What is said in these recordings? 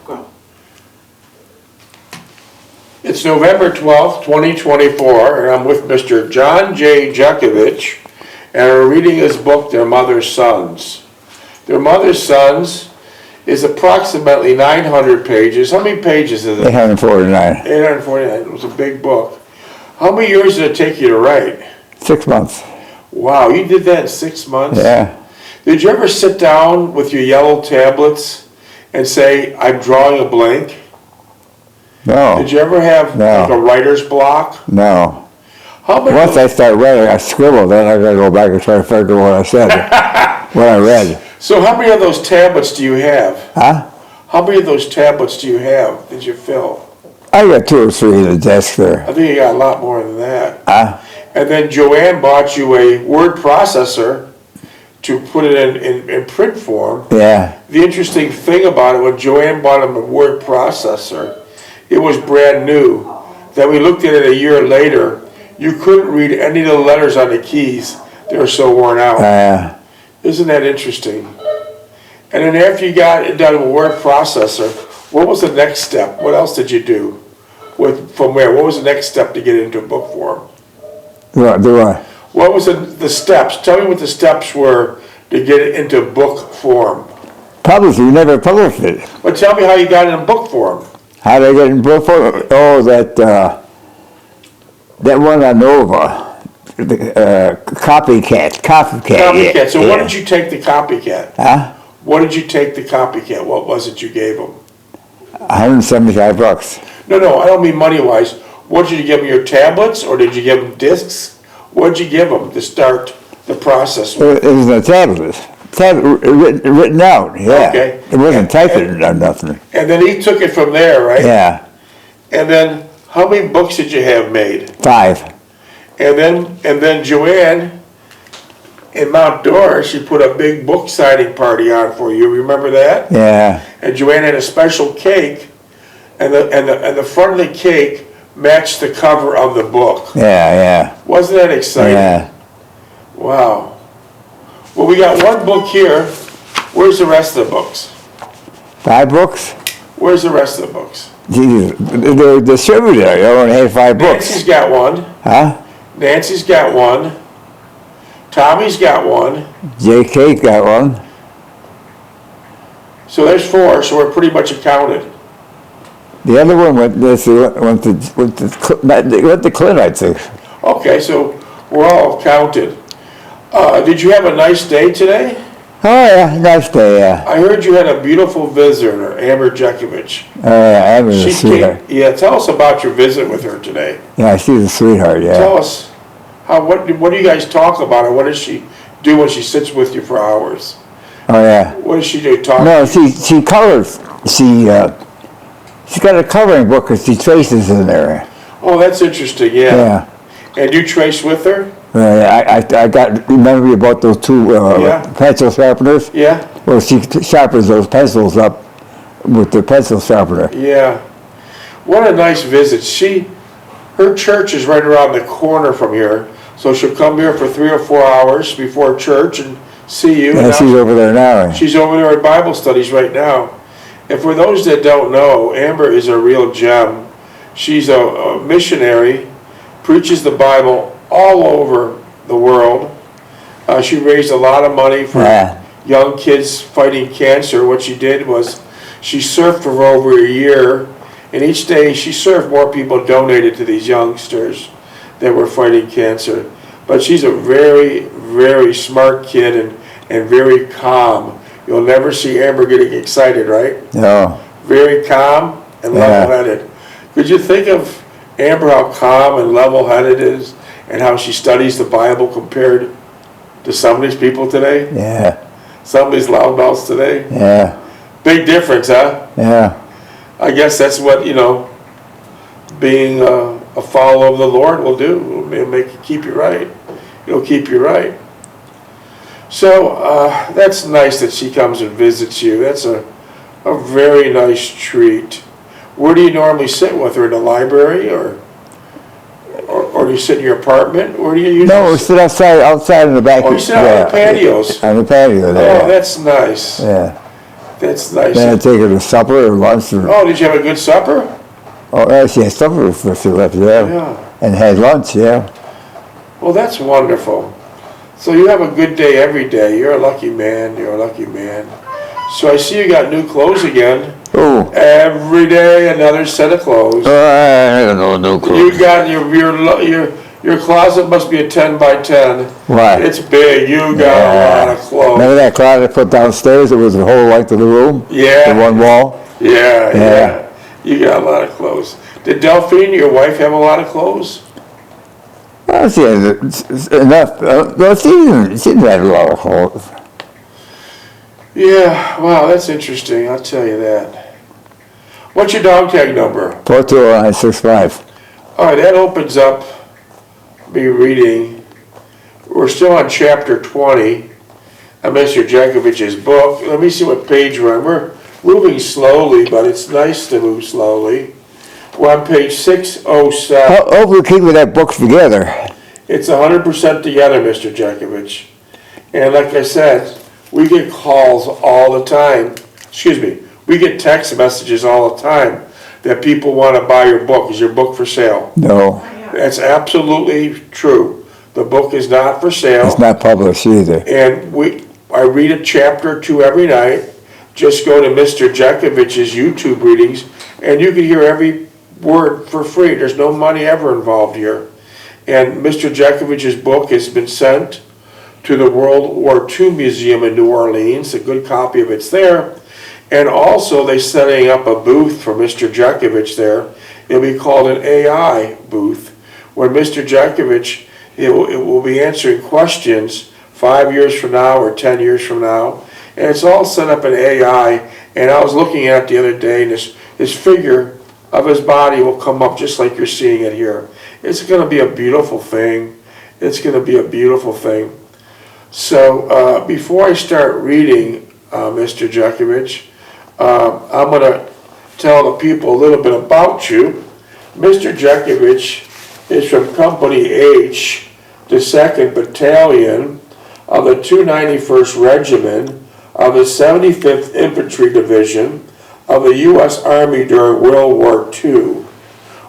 Go. It's November 12th, 2024, and I'm with Mr. John J. Jeckovich, and we're reading his book, Their Mother's Sons. Their Mother's Sons is approximately 900 pages. How many pages is it? 849. 849. It was a big book. How many years did it take you to write? 6 months. Wow, you did that in 6 months? Yeah. Did you ever sit down with your yellow tablets and say, I'm drawing a blank? No. Did you ever have like a writer's block? No. How many Once I start writing, I scribble, then I gotta go back and try to figure what I said, what I read. So how many of those tablets do you have? Huh? How many of those tablets do you have? Did you fill? I got 2 or 3 in the desk there. I think you got a lot more than that. Huh? And then Joanne bought you a word processor to put it in print form. Yeah. The interesting thing about it, when Joanne bought him a word processor, it was brand new. Then we looked at it a year later. You couldn't read any of the letters on the keys. They were so worn out. Isn't that interesting? And then after you got it done with word processor, what was the next step? What else did you do? From where? What was the next step to get into book form? What was the steps? Tell me what the steps were to get it into book form. Published, you never published it. But tell me how you got it in book form. How did I get in book form? Oh, that one on Nova, the copycat. Copycat. So yeah. what did you take the copycat? Huh? What did you take the copycat? What was it you gave him? $175. No, I don't mean money-wise. What did you give him, your tablets, or did you give him discs? What did you give him to start the process? It was a tablet written out, yeah. Okay. It wasn't typed or nothing. And then he took it from there, right? Yeah. And then, how many books did you have made? 5. And then Joanne, in Mount Dora, she put a big book signing party on for you. Remember that? Yeah. And Joanne had a special cake, and the front of the cake matched the cover of the book. Yeah. Wasn't that exciting? Yeah. Wow. Well, we got one book here. Where's the rest of the books? 5 books? Where's the rest of the books? Jesus, they're distributed. I only had 5 books. Nancy's got one. Huh? Nancy's got one. Tommy's got one. J.K. got one. So there's 4, so we're pretty much accounted. The other one went to Clint, I think. Okay, so we're all counted. Did you have a nice day today? Oh, yeah, nice day, yeah. I heard you had a beautiful visitor, Amber Jeckovich. Oh, yeah, Amber's a sweetheart. Yeah, tell us about your visit with her today. Yeah, she's a sweetheart, yeah. Tell us, what do you guys talk about, or what does she do when she sits with you for hours? Oh, yeah. What does she do, No, she colors. She's got a coloring book because she traces in there. Oh, that's interesting, yeah. And you trace with her? I remember you bought those 2 pencil sharpeners? Yeah. Well, she sharpens those pencils up with the pencil sharpener. Yeah. What a nice visit. Her church is right around the corner from here, so she'll come here for 3 or 4 hours before church and see you. Yeah, she's over there now. She's over there at Bible studies right now. And for those that don't know, Amber is a real gem. She's a missionary, preaches the Bible all over the world. She raised a lot of money for young kids fighting cancer. What she did was she surfed for over a year, and each day she served more people donated to these youngsters that were fighting cancer. But she's a very, very smart kid and very calm. You'll never see Amber getting excited, right? No. Very calm and level-headed. Could you think of Amber, how calm and level-headed is, and how she studies the Bible compared to some of these people today? Yeah. Some of these loudmouths today? Yeah. Big difference, huh? Yeah. I guess that's what, being a follower of the Lord will do. It'll keep you right. It'll keep you right. So that's nice that she comes and visits you. That's a very nice treat. Where do you normally sit with her? In the library, or do you sit in your apartment? Where do you usually No, we sit outside in the back. Oh, you sit out on the patios. On the patio there. Oh, that's nice. Yeah. That's nice. Then I'd take her to supper or lunch. Or, Oh, did you have a good supper? oh, actually, had supper before she left, yeah. Yeah. And had lunch, yeah. Well, that's wonderful. So you have a good day every day. You're a lucky man. You're a lucky man. So I see you got new clothes again. Oh, Every day another set of clothes. I don't know, no clue. You got your closet must be a 10 by 10. Why? It's big. You got a lot of clothes. Remember that closet I put downstairs? It was the whole length of the room? Yeah. The one wall? Yeah. You got a lot of clothes. Did Delphine, your wife, have a lot of clothes? Well, she had enough. Well, she didn't have a lot of clothes. Yeah. Wow, that's interesting. I'll tell you that. What's your dog tag number? 42965. All right, that opens up me reading. We're still on chapter 20 of Mr. Jeckovich's book. Let me see what page we're on. We're moving slowly, but it's nice to move slowly. We're on page 607. Hope we're keeping that book together. It's 100% together, Mr. Jeckovich. And like I said, we get calls all the time. Excuse me. We get text messages all the time that people want to buy your book. Is your book for sale? No, That's absolutely true. The book is not for sale. it's not published either. And I read a chapter or two every night. Just go to Mr. Jeckovich's YouTube readings, and you can hear every word for free. There's no money ever involved here. And Mr. Jeckovich's book has been sent to the World War II Museum in New Orleans. A good copy of it's there. And also they're setting up a booth for Mr. Jeckovich there. It'll be called an AI booth, where Mr. Jeckovich it will be answering questions 5 years from now or 10 years from now. And it's all set up in AI. And I was looking at it the other day, and his figure of his body will come up just like you're seeing it here. It's going to be a beautiful thing. It's going to be a beautiful thing. So before I start reading Mr. Jeckovich, I'm going to tell the people a little bit about you. Mr. Jeckovich is from Company H, the 2nd Battalion of the 291st Regiment of the 75th Infantry Division of the U.S. Army during World War II.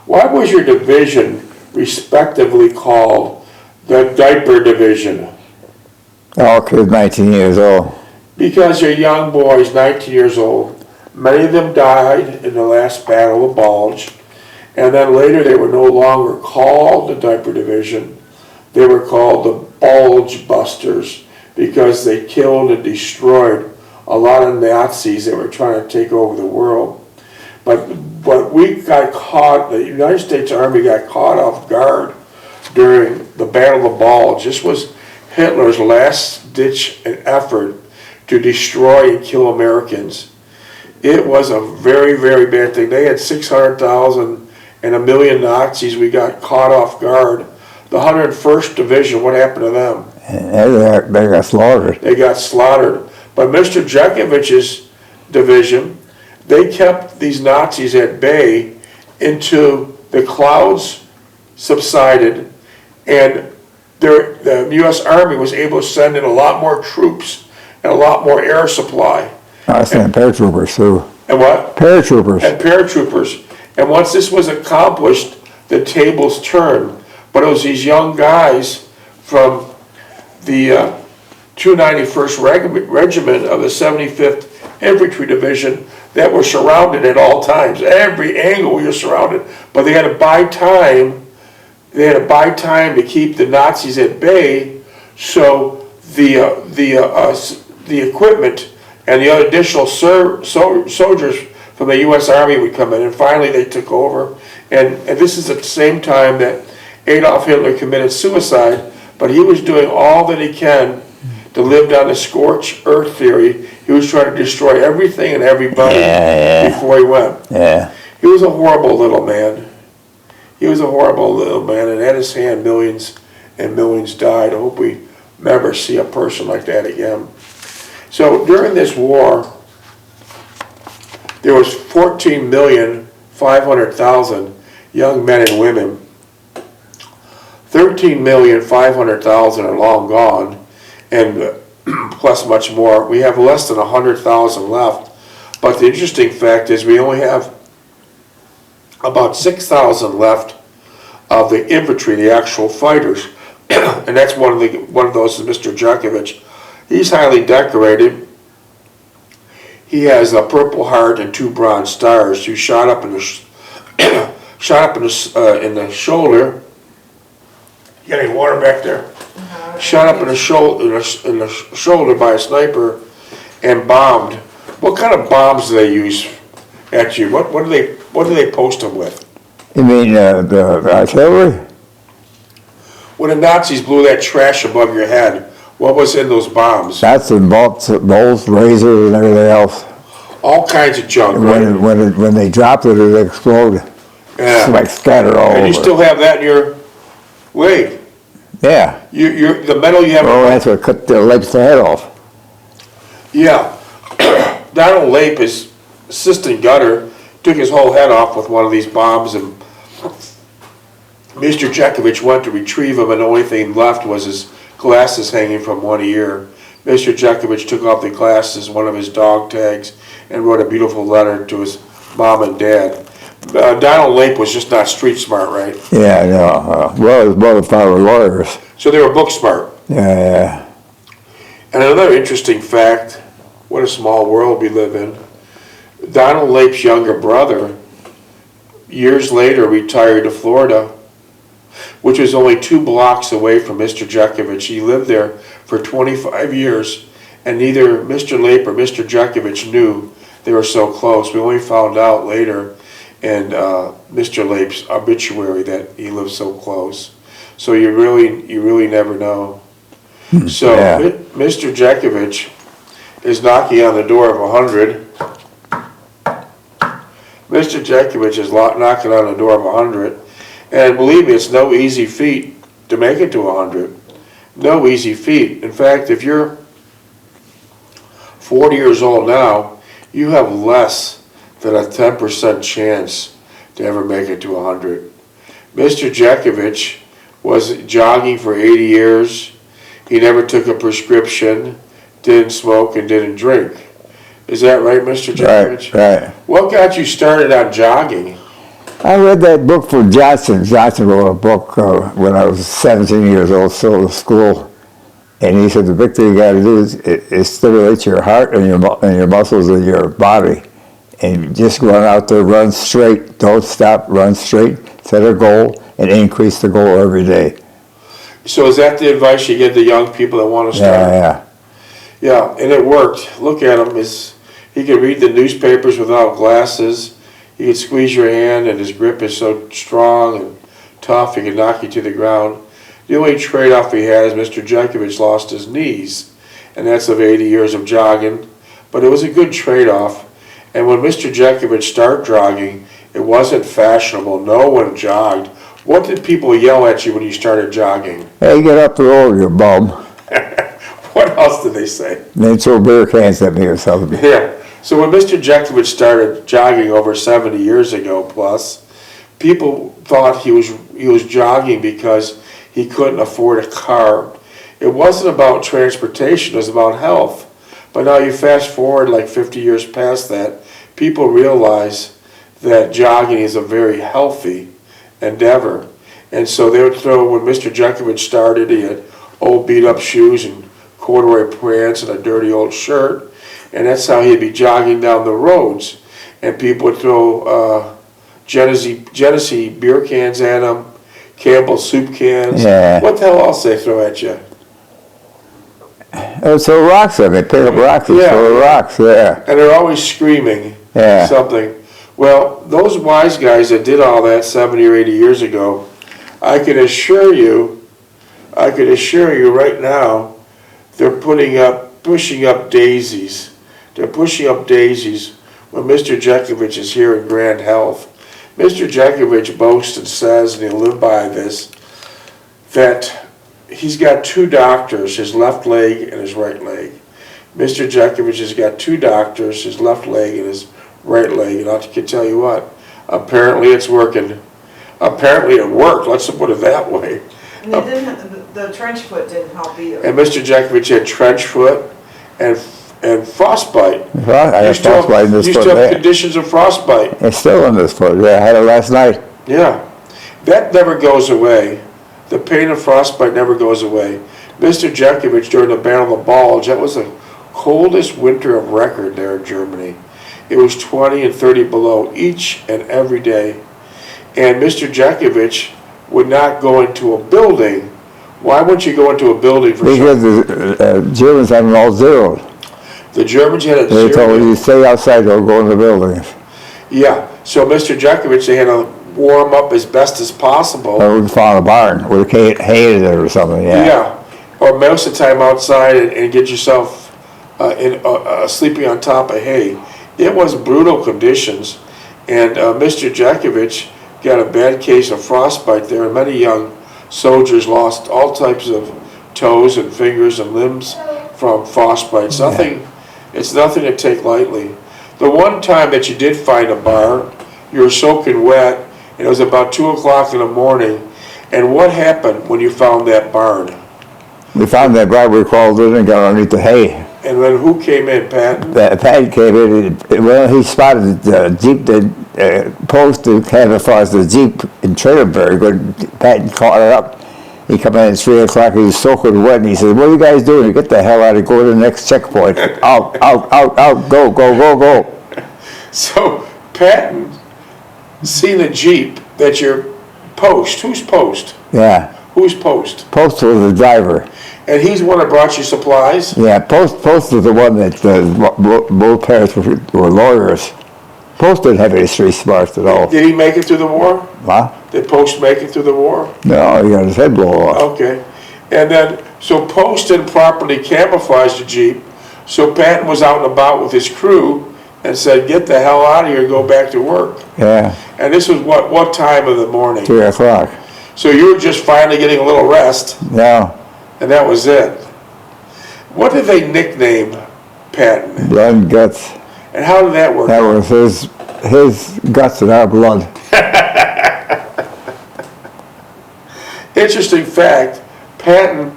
Why was your division respectively called the Diaper Division? All kids 19 years old. Because they're young boys, 19 years old. Many of them died in the last battle of Bulge, and then later they were no longer called the Diaper Division. They were called the Bulge Busters because they killed and destroyed a lot of Nazis that were trying to take over the world. But we got caught, the United States Army got caught off guard during the Battle of Bulge. This was Hitler's last-ditch effort to destroy and kill Americans. It was a very, very bad thing. They had 600,000 and 1 million Nazis. We got caught off guard. The 101st Division, what happened to them? They got slaughtered. They got slaughtered. But Mr. Jeckovich's division, they kept these Nazis at bay until the clouds subsided, and the U.S. Army was able to send in a lot more troops and a lot more air supply. I sent paratroopers too. And what? Paratroopers. And paratroopers. And once this was accomplished, the tables turned. But it was these young guys from the 291st Regiment of the 75th Infantry Division that were surrounded at all times. Every angle we were surrounded. But they had to buy time. They had to buy time to keep the Nazis at bay, so the equipment and the other additional soldiers from the U.S. Army would come in. And finally they took over. And this is at the same time that Adolf Hitler committed suicide, but he was doing all that he can to live down the scorched earth theory. He was trying to destroy everything and everybody before he went. Yeah. He was a horrible little man. He was a horrible little man, and at his hand millions and millions died. I hope we never see a person like that again. So during this war, there was 14,500,000 young men and women. 13,500,000 are long gone, and plus much more. We have less than 100,000 left But the interesting fact is we only have about 6,000 left of the infantry, the actual fighters. And that's one of those is Mr. Jeckovich. He's highly decorated. He has a Purple Heart and 2 Bronze Stars. He shot up in the in the shoulder. You got any water back there? Shot up in the shoulder by a sniper and bombed. What kind of bombs do they use at you? What do they post them with? You mean the artillery? When the Nazis blew that trash above your head, what was in those bombs? That's in bolts, razors, and everything else. All kinds of junk, right? When they dropped it, it exploded. Yeah. It's like scattered all over. And you still have that in your leg. Yeah. The metal you have. Oh, that's what cut the Lape's head off. Yeah. Donald Lape, his assistant gunner, took his whole head off with one of these bombs, and Mr. Jeckovich went to retrieve him, and the only thing left was his glasses hanging from one ear. Mr. Jeckovich took off the glasses, one of his dog tags, and wrote a beautiful letter to his mom and dad. Donald Lape was just not street smart, right? Yeah, no. Well, his mother and father were lawyers. So they were book smart. Yeah. And another interesting fact, what a small world we live in. Donald Lape's younger brother, years later, retired to Florida, which was only 2 blocks away from Mr. Jeckovich. He lived there for 25 years, and neither Mr. Lape or Mr. Jeckovich knew they were so close. We only found out later in Mr. Lape's obituary that he lived so close. So you really never know. So Yeah. Mr. Jeckovich is knocking on the door of 100. Mr. Jeckovich is knocking on the door of 100. And believe me, it's no easy feat to make it to 100. No easy feat. In fact, if you're 40 years old now, you have less than a 10% chance to ever make it to 100. Mr. Jeckovich was jogging for 80 years. He never took a prescription, didn't smoke, and didn't drink. Is that right, Mr. Jeckovich? Right. What got you started on jogging? I read that book for Johnson. Johnson wrote a book when I was 17 years old, still in school. And he said the big thing you got to do is stimulate your heart and your muscles in your body. And just run out there, run straight, don't stop, run straight, set a goal, and increase the goal every day. So is that the advice you give to young people that want to start? Yeah. Yeah, and it worked. Look at him. He could read the newspapers without glasses. He could squeeze your hand, and his grip is so strong and tough, he could knock you to the ground. The only trade-off he had is Mr. Jeckovich lost his knees, and that's of 80 years of jogging. But it was a good trade-off. And when Mr. Jeckovich started jogging, it wasn't fashionable. No one jogged. What did people yell at you when you started jogging? Hey, get up the road, you bum. What else did they say? They throw beer cans at me or something. Yeah. So when Mr. Jeckovich started jogging over 70 years ago plus, people thought he was jogging because he couldn't afford a car. It wasn't about transportation, it was about health. But now you fast forward like 50 years past that, people realize that jogging is a very healthy endeavor. And so they would throw, when Mr. Jeckovich started, he had old beat up shoes and corduroy pants and a dirty old shirt. And that's how he'd be jogging down the roads. And people would throw Genesee beer cans at him, Campbell's soup cans. Yeah. What the hell else they throw at you? So rocks at me, pick up rocks, and Yeah. throw rocks, yeah. And they're always screaming Yeah. something. Well, those wise guys that did all that 70 or 80 years ago, I can assure you right now, they're pushing up daisies. They're pushing up daisies when Mr. Jeckovich is here in grand health. Mr. Jeckovich boasts and says, and he'll live by this, that he's got 2 doctors, his left leg and his right leg. Mr. Jeckovich has got 2 doctors, his left leg and his right leg. And I can tell you what, apparently it's working. Apparently it worked, let's put it that way. And the trench foot didn't help either. And Mr. Jeckovich had trench foot, and And frostbite. Well, I had frostbite in this You foot. still have Yeah. conditions of frostbite. It's still in this foot. Yeah, I had it last night. Yeah. That never goes away. The pain of frostbite never goes away. Mr. Jeckovich, during the Battle of the Bulge, that was the coldest winter of record there in Germany. It was 20 and 30 below each and every day. And Mr. Jeckovich would not go into a building. Why wouldn't you go into a building for Because the Germans had them all zeroed. The Germans had a They told zero. you stay outside, don't go in the buildings. Yeah, so Mr. Jeckovich, they had to warm up as best as possible. Or we found a barn with hay in it or something, Yeah, or most of the time outside and get yourself sleeping on top of hay. It was brutal conditions, and Mr. Jeckovich got a bad case of frostbite there, and many young soldiers lost all types of toes and fingers and limbs from frostbite. It's nothing to take lightly. The one time that you did find a barn, you were soaking wet, and it was about 2 o'clock in the morning, and what happened when you found that barn? We found that barn, we crawled in and got underneath the hay. And then who came in, Patton? Patton came in, well, he spotted the Jeep that post to have as far as the Jeep in Trailerberg, but Patton caught it up. He come in at 3 o'clock, he was soaking wet, and he said, what are you guys doing? Get the hell out of here, go to the next checkpoint. Out, out, out, out, go, go, go, go. So Patton seen a Jeep that your post, who's post? Yeah, Who's post? Post was the driver. And he's the one that brought you supplies? Yeah, Post was the one that both parents were lawyers. Post didn't have any street smarts at all. Did he make it through the war? Huh? Did Post make it through the war? No, he got his head blown off. Okay. And then, so Post didn't properly camouflage the Jeep, so Patton was out and about with his crew and said, get the hell out of here and go back to work. Yeah, And this was what time of the morning? 3 o'clock. So you were just finally getting a little rest, No, and that was it. What did they nickname Patton? blood and guts. And how did that work? That was his guts and our blood. Interesting fact, Patton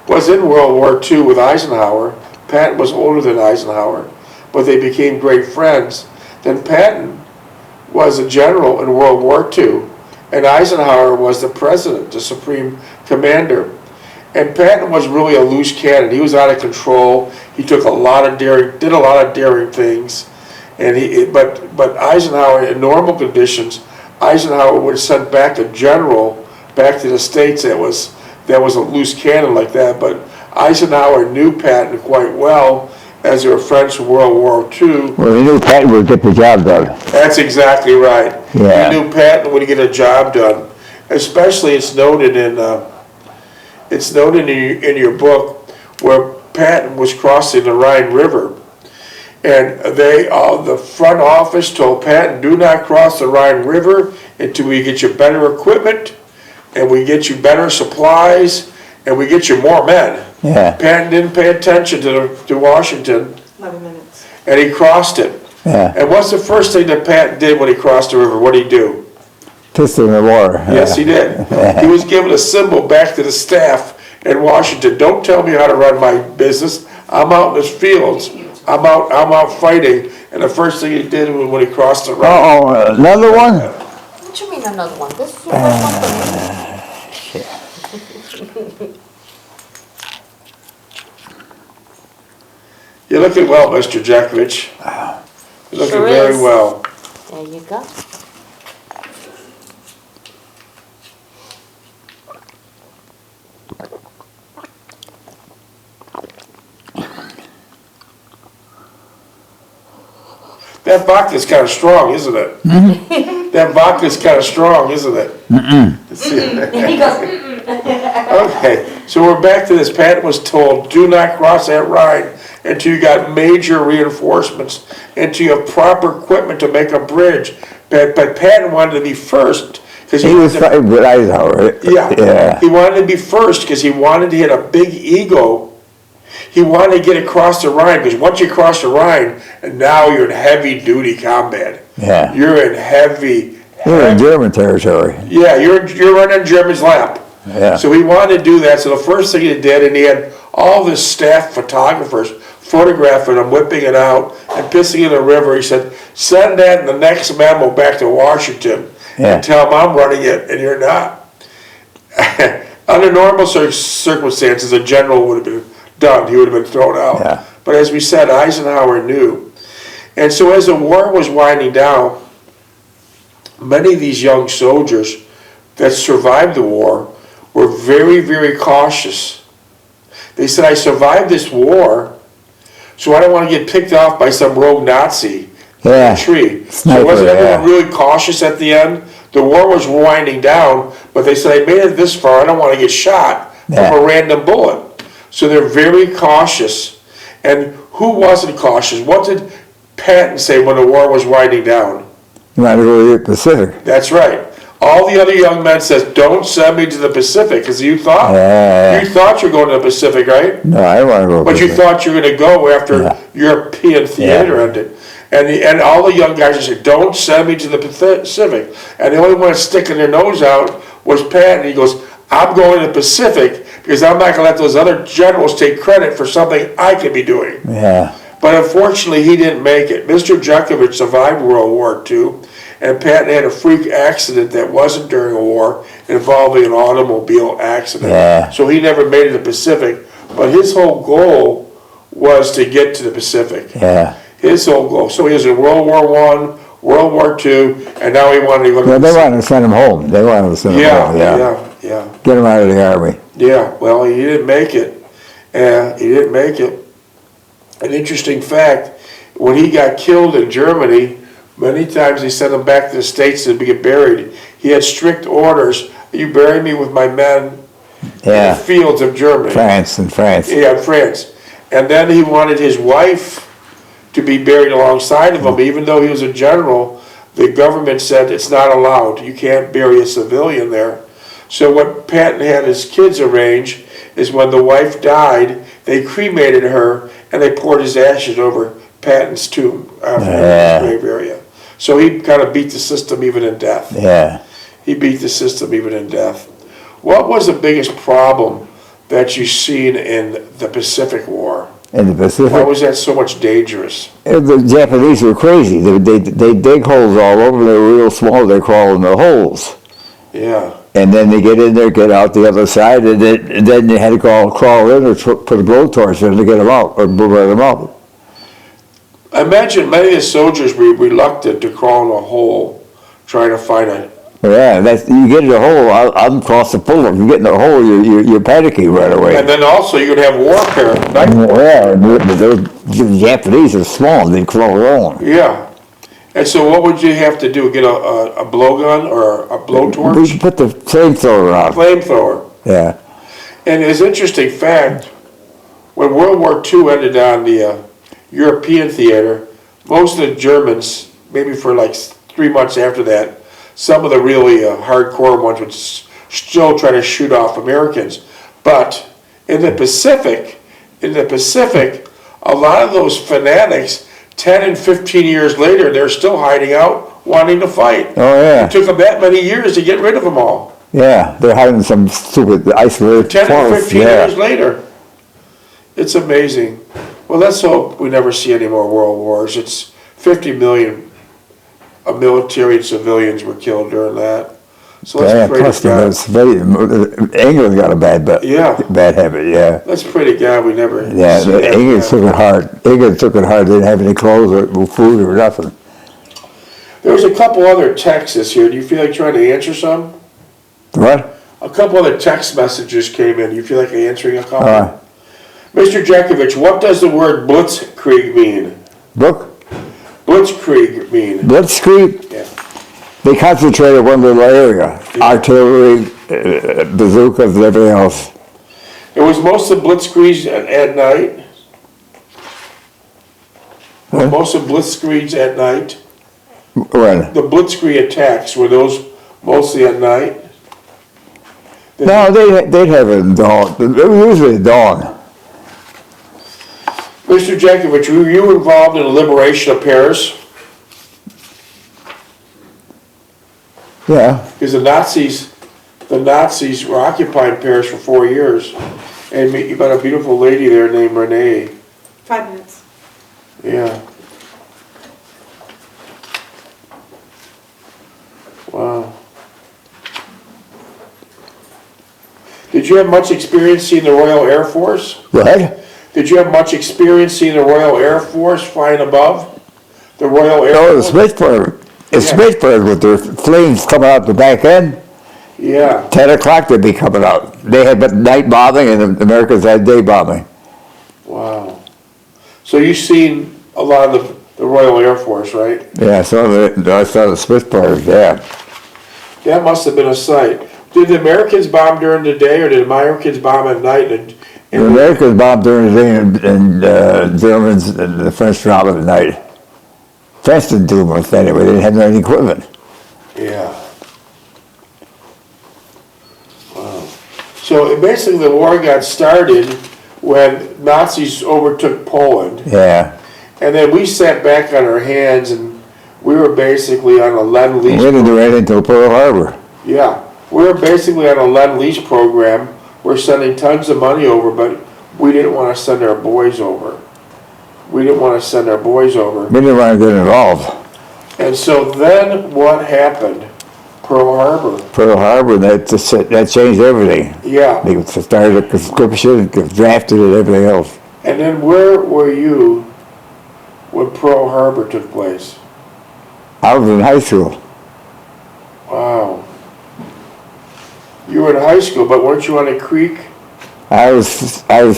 was in World War II with Eisenhower. Patton was older than Eisenhower, but they became great friends. Then Patton was a general in World War II, and Eisenhower was the president, the supreme commander. And Patton was really a loose cannon. He was out of control. He took a lot of daring, did a lot of daring things. And but Eisenhower, in normal conditions, Eisenhower would have sent back a general back to the States that was a loose cannon like that. But Eisenhower knew Patton quite well, as they were friends from World War II. Well, he knew Patton would get the job done. That's exactly right. Yeah. He knew Patton would get a job done. Especially, it's noted in your book where Patton was crossing the Rhine River, and the front office told Patton, do not cross the Rhine River until we get you better equipment, and we get you better supplies, and we get you more men. Yeah. Patton didn't pay attention to Washington, 11 minutes. and he crossed it. Yeah. And what's the first thing that Patton did when he crossed the river? What did he do? Pissed in the water. Yes, he did. He was giving a symbol back to the staff in Washington. Don't tell me how to run my business. I'm out in the fields. I'm out fighting. And the first thing he did was when he crossed the Rhine. Oh, another one? What you mean another one? This is your first one. You're looking well, Mr. Jeckovich. You're looking Sure very is. well. There you go. That vodka's kind of strong, isn't it? That vodka's kind of strong, isn't it? He goes, Okay, so we're back to this. Patton was told, do not cross that Rhine until you got major reinforcements, until you have proper equipment to make a bridge. But Patton wanted to be first. Because He was fighting with Eisenhower. yeah, he wanted to be first because he wanted to hit a big ego. He wanted to get across the Rhine, because once you cross the Rhine, and now you're in heavy duty combat. Yeah. You're in heavy. You're in German territory. Yeah, you're running German's lap. Yeah. So he wanted to do that. So the first thing he did, and he had all this staff photographers photographing him, whipping it out, and pissing in the river. He said, send that in the next memo back to Washington and tell them I'm running it and you're not. Under normal circumstances, a general would have been done. He would have been thrown out. Yeah. But as we said, Eisenhower knew. And so as the war was winding down, many of these young soldiers that survived the war were very, very cautious. They said, I survived this war, so I don't want to get picked off by some rogue Nazi in a tree. So wasn't everyone really cautious at the end? The war was winding down, but they said, I made it this far, I don't want to get shot from a random bullet. So they're very cautious. And who wasn't cautious? What did Patton say when the war was winding down? You want to go to the Pacific. That's right. All the other young men says, don't send me to the Pacific, because you thought you were going to the Pacific, right? No, I don't want to go to the But Pacific. you thought you were going to go after European theater ended. And all the young guys said, don't send me to the Pacific. And the only one sticking their nose out was Patton. He goes, I'm going to the Pacific because I'm not going to let those other generals take credit for something I could be doing. Yeah. But unfortunately, he didn't make it. Mr. Jeckovich survived World War II, and Patton had a freak accident that wasn't during a war involving an automobile accident. Yeah. So he never made it to the Pacific. But his whole goal was to get to the Pacific. Yeah. His whole goal. So he was in World War I, World War II, and now he wanted to go to the They Pacific. wanted to send him home. They wanted to send him home. Yeah. Get him out of the army. Yeah, well, he didn't make it. He didn't make it. An interesting fact, when he got killed in Germany, many times they sent him back to the States to get buried. He had strict orders. You bury me with my men in the fields of Germany. France. Yeah, France. And then he wanted his wife to be buried alongside of him, even though he was a general. The government said it's not allowed. You can't bury a civilian there. So what Patton had his kids arrange is when the wife died, they cremated her and they poured his ashes over Patton's tomb, his grave area. So he kind of beat the system even in death. Yeah. He beat the system even in death. What was the biggest problem that you've seen in the Pacific War? In the Pacific? Why was that so much dangerous? The Japanese were crazy. They dig holes all over. They're real small. They crawl in the holes. Yeah. And then they get in there, get out the other side, and then they had to crawl in or put a blowtorch in to get them out, or burn them out. I imagine many of the soldiers were reluctant to crawl in a hole, trying to find a... Yeah, you get in a hole, I'm across the pool. If you get in a hole, you're panicking right away. And then also you could have warfare. Yeah, the Japanese are small, they crawl around. Yeah. And so what would you have to do? Get a blowgun or a blowtorch? We put the flamethrower on. Flamethrower. Yeah. And it's an interesting fact, when World War II ended on the European theater, most of the Germans, maybe for like 3 months after that, some of the really hardcore ones would still try to shoot off Americans. But in the Pacific, a lot of those fanatics, 10 and 15 years later, they're still hiding out, wanting to fight. Oh, yeah. It took them that many years to get rid of them all. Yeah, they're hiding some stupid isolated 10 and 15 yeah. years later. It's amazing. Well, let's hope we never see any more world wars. It's 50 million military and civilians were killed during that. So let's pray to God. England got a bad habit, yeah. Let's pray to God we never see England took it hard. England took it hard. They didn't have any clothes or food or nothing. There was a couple other texts here. Do you feel like trying to answer some? What? A couple other text messages came in. Do you feel like answering a couple? Mr. Jeckovich, what does the word blitzkrieg mean? Blitzkrieg mean? Blitzkrieg? Yeah. They concentrated one little area. Yeah. Artillery, bazookas, and everything else. It was most of blitzkriegs at night. What? Most of blitzkriegs at night. When? The blitzkrieg attacks, were those mostly at night? No, they'd have it at dawn. It was usually at dawn. Mr. Jeckovich, were you involved in the liberation of Paris? Yeah. Because the Nazis were occupying Paris for 4 years, and you got a beautiful lady there named Renee. 5 minutes. Yeah. Wow. Did you have much experience seeing the Royal Air Force? What? Did you have much experience seeing the Royal Air Force flying above? The Royal Air Oh, the Force? Smithburg. The Yeah. Smithburg with their flames coming out the back end. Yeah. 10 o'clock they'd be coming out. They had night bombing and the Americans had day bombing. Wow. So you've seen a lot of the Royal Air Force, right? Yeah, I saw the Smithburg, yeah. That must have been a sight. Did the Americans bomb during the day, or did the Americans bomb at night? The Americans bombed during the day and Germans and the French bombed at night. French didn't do much anyway, they didn't have any equipment. Yeah. Wow. So basically the war got started when Nazis overtook Poland. Yeah. And then we sat back on our hands and we were basically on a Lend-Lease. We didn't do anything until Pearl Harbor. Yeah. We were basically on a Lend-Lease program. We're sending tons of money over, but we didn't want to send our boys over. We didn't want to send our boys over. We didn't want to get involved. And so then what happened? Pearl Harbor. Pearl Harbor, that changed everything. Yeah. They started a conscription, drafted and everything else. And then where were you when Pearl Harbor took place? I was in high school. Wow. You were in high school, but weren't you on a creek? I was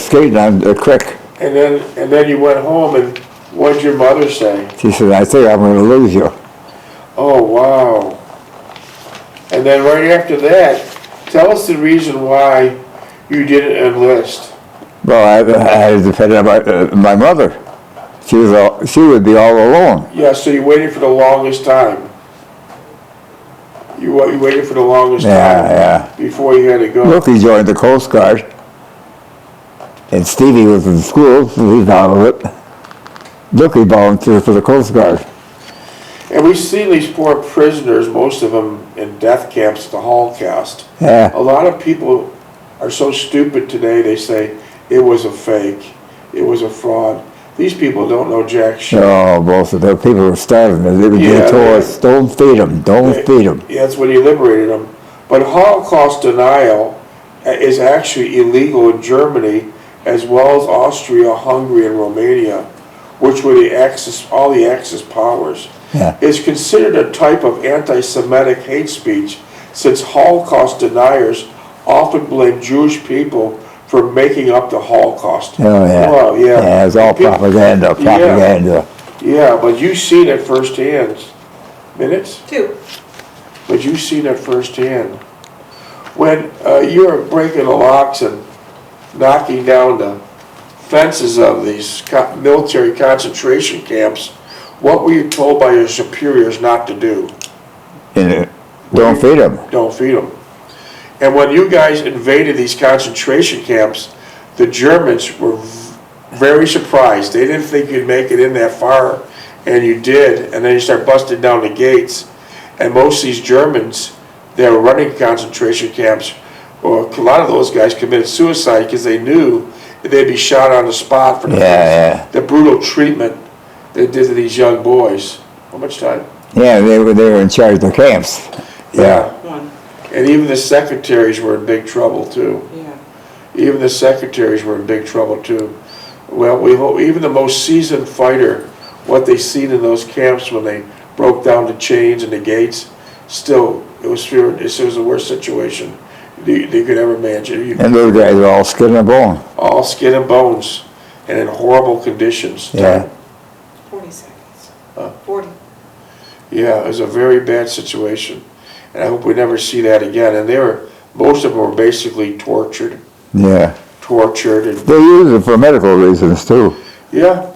skating on the creek. And then you went home, and what did your mother say? She said, I think I'm going to lose you. Oh, wow. And then right after that, tell us the reason why you didn't enlist. Well, I depended on my mother. She would be all alone. Yeah, so you waited for the longest time. You waited for the longest time before you had to go. Look, he joined the Coast Guard. And Stevie was in school, so he's out of it. Look, he volunteered for the Coast Guard. And we've seen these poor prisoners, most of them in death camps, the Holocaust. Yeah. A lot of people are so stupid today, they say it was a fake, it was a fraud. These people don't know jack shit. No, most of the people were starving. They told us, don't feed them, feed them. Yeah, that's when he liberated them. But Holocaust denial is actually illegal in Germany, as well as Austria, Hungary, and Romania, which were all the Axis powers. Yeah. It's considered a type of anti-Semitic hate speech, since Holocaust deniers often blame Jewish people for making up the Holocaust. Oh, yeah. Well, yeah. Yeah, it's all propaganda. Yeah, but you've seen it firsthand. Minutes? 2. But you've seen it firsthand. When you were breaking the locks and knocking down the fences of these military concentration camps, what were you told by your superiors not to do? Don't feed them. Don't feed them. And when you guys invaded these concentration camps, the Germans were very surprised. They didn't think you'd make it in that far, and you did. And then you start busting down the gates. And most of these Germans that were running concentration camps, or a lot of those guys committed suicide because they knew that they'd be shot on the spot for the brutal treatment they did to these young boys. How much time? Yeah, they were in charge of the camps. Yeah. 1. And even the secretaries were in big trouble too. Yeah. Even the secretaries were in big trouble too. Well, we hope even the most seasoned fighter, what they seen in those camps when they broke down the chains and the gates, still it was the worst situation you could ever imagine. And those guys are all skin and bone. All skin and bones, and in horrible conditions. Yeah. 40 seconds. Huh? 40. Yeah, it was a very bad situation, and I hope we never see that again. And most of them were basically tortured. Yeah. Tortured and They use it for medical reasons too. yeah,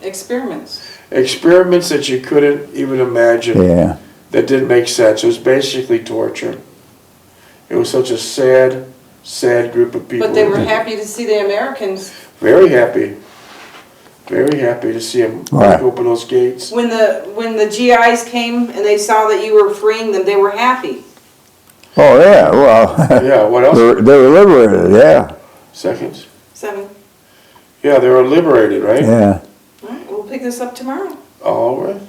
experiments that you couldn't even imagine. Yeah. That didn't make sense. It was basically torture. It was such a sad, sad group of people. But they were happy to see the Americans. Very happy. Very happy to see them Right. open those gates. When the GIs came and they saw that you were freeing them, they were happy. Oh yeah, well. Yeah, what else? They were liberated, yeah. Seconds. 7. Yeah, they were liberated, right? Yeah. All right, we'll pick this up tomorrow. All right.